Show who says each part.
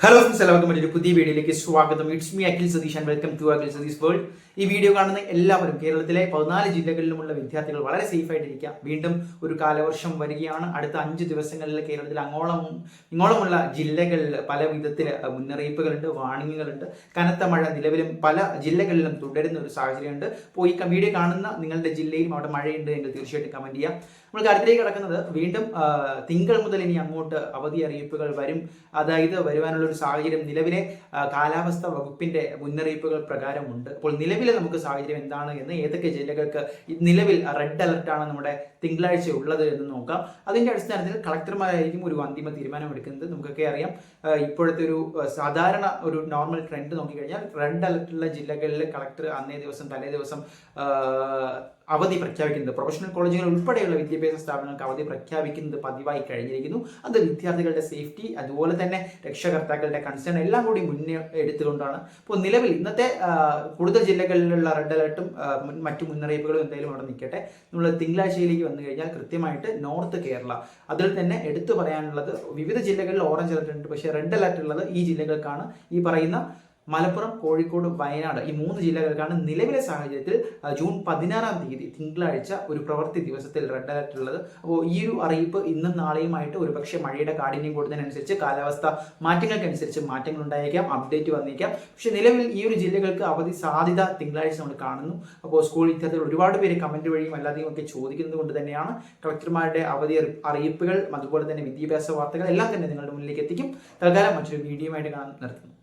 Speaker 1: Hello friends, എല്ലാവർക്കും ഒരു പുതിയ വീഡിയോയിലേക്ക് സ്വാഗതം. It's me Akhil Satheesh and welcome to Akhil Satheesh world. ഈ വീഡിയോ കാണുന്ന എല്ലാവരും കേരളത്തിലെ 14 ജില്ലകളിലുമുള്ള വിദ്യാർത്ഥികൾ വളരെ സേഫ് ആയിട്ടിരിക്കുക. വീണ്ടും ഒരു കാലവർഷം വരികയാണ്. അടുത്ത 5 ദിവസങ്ങളിൽ കേരളത്തിൽ ഇങ്ങോളമുള്ള ജില്ലകളിൽ പല വിധത്തിൽ മുന്നറിയിപ്പുകളുണ്ട്, വാണിങ്ങുകളുണ്ട്. കനത്ത മഴ നിലവിലും പല ജില്ലകളിലും തുടരുന്ന ഒരു സാഹചര്യമുണ്ട്. അപ്പോൾ ഈ വീഡിയോ കാണുന്ന നിങ്ങളുടെ ജില്ലയിലും അവിടെ മഴയുണ്ട് എങ്കിൽ തീർച്ചയായിട്ടും കമന്റ് ചെയ്യാം. നമ്മൾ കാര്യത്തിലേക്ക് കിടക്കുന്നത് വീണ്ടും തിങ്കൾ മുതൽ ഇനി അങ്ങോട്ട് അവധി അറിയിപ്പുകൾ വരും. അതായത് വരുവാനുള്ള ഒരു സാഹചര്യം നിലവിലെ കാലാവസ്ഥ വകുപ്പിന്റെ മുന്നറിയിപ്പുകൾ പ്രകാരമുണ്ട്. അപ്പോൾ നിലവിലെ നമുക്ക് സാഹചര്യം എന്താണ് എന്ന്, ഏതൊക്കെ ജില്ലകൾക്ക് നിലവിൽ റെഡ് അലർട്ടാണ് നമ്മുടെ തിങ്കളാഴ്ച ഉള്ളത് എന്ന് നോക്കാം. അതിന്റെ അടിസ്ഥാനത്തിൽ കളക്ടർമാരായിരിക്കും ഒരു അന്തിമ തീരുമാനം എടുക്കുന്നത്. നമുക്കൊക്കെ അറിയാം, ഇപ്പോഴത്തെ ഒരു സാധാരണ ഒരു നോർമൽ ട്രെൻഡ് നോക്കിക്കഴിഞ്ഞാൽ റെഡ് അലർട്ടുള്ള ജില്ലകളിൽ കളക്ടർ അന്നേ ദിവസം തലേ ദിവസം അവധി പ്രഖ്യാപിക്കുന്നത്, പ്രൊഫഷണൽ കോളേജുകൾ ഉൾപ്പെടെയുള്ള വിദ്യാഭ്യാസ സ്ഥാപനങ്ങൾക്ക് അവധി പ്രഖ്യാപിക്കുന്നത് പതിവായി കഴിഞ്ഞിരിക്കുന്നു. അത് വിദ്യാർത്ഥികളുടെ സേഫ്റ്റി, അതുപോലെ തന്നെ രക്ഷകർത്താക്കളുടെ കൺസേൺ എല്ലാം കൂടി മുന്നേ എടുത്തുകൊണ്ടാണ്. അപ്പോൾ നിലവിൽ ഇന്നത്തെ കൂടുതൽ ജില്ലകളിലുള്ള റെഡ് അലർട്ടും മറ്റു മുന്നറിയിപ്പുകളും എന്തായാലും അവിടെ നിൽക്കട്ടെ. നമ്മൾ തിങ്കളാഴ്ചയിലേക്ക് വന്നു കഴിഞ്ഞാൽ കൃത്യമായിട്ട് നോർത്ത് കേരള, അതിൽ തന്നെ എടുത്തു പറയാനുള്ളത് വിവിധ ജില്ലകളിൽ ഓറഞ്ച് അലർട്ട് ഉണ്ട്. പക്ഷേ റെഡ് അലർട്ട് ഉള്ളത് ഈ ജില്ലകൾക്കാണ്. ഈ പറയുന്ന മലപ്പുറം, കോഴിക്കോട്, വയനാട് ഈ 3 ജില്ലകൾക്കാണ് നിലവിലെ സാഹചര്യത്തിൽ ജൂൺ 16-ാം തീയതി തിങ്കളാഴ്ച ഒരു പ്രവൃത്തി ദിവസത്തിൽ റെഡ് അലർട്ട് ഉള്ളത്. അപ്പോൾ ഈ ഒരു അറിയിപ്പ് ഇന്നും നാളെയുമായിട്ട് ഒരുപക്ഷെ മഴയുടെ കാഠിന്യം കൂടുന്നതിനനുസരിച്ച് കാലാവസ്ഥ മാറ്റങ്ങൾക്കനുസരിച്ച് മാറ്റങ്ങൾ ഉണ്ടായേക്കാം, അപ്ഡേറ്റ് വന്നേക്കാം. പക്ഷേ നിലവിൽ ഈ ഒരു ജില്ലകൾക്ക് അവധി സാധ്യത തിങ്കളാഴ്ച നമ്മൾ കാണുന്നു. അപ്പോൾ സ്കൂൾ വിദ്യാർത്ഥികൾ ഒരുപാട് പേര് കമന്റ് വഴിയും അല്ലാതെയും ഒക്കെ ചോദിക്കുന്നത് കൊണ്ട് തന്നെയാണ് കളക്ടർമാരുടെ അവധി അറിയിപ്പുകൾ, അതുപോലെ തന്നെ വിദ്യാഭ്യാസ വാർത്തകൾ എല്ലാം തന്നെ നിങ്ങളുടെ മുന്നിലേക്ക് എത്തിക്കും. തൽക്കാലം മറ്റൊരു വീഡിയോയുമായിട്ട് നിർത്തുന്നു.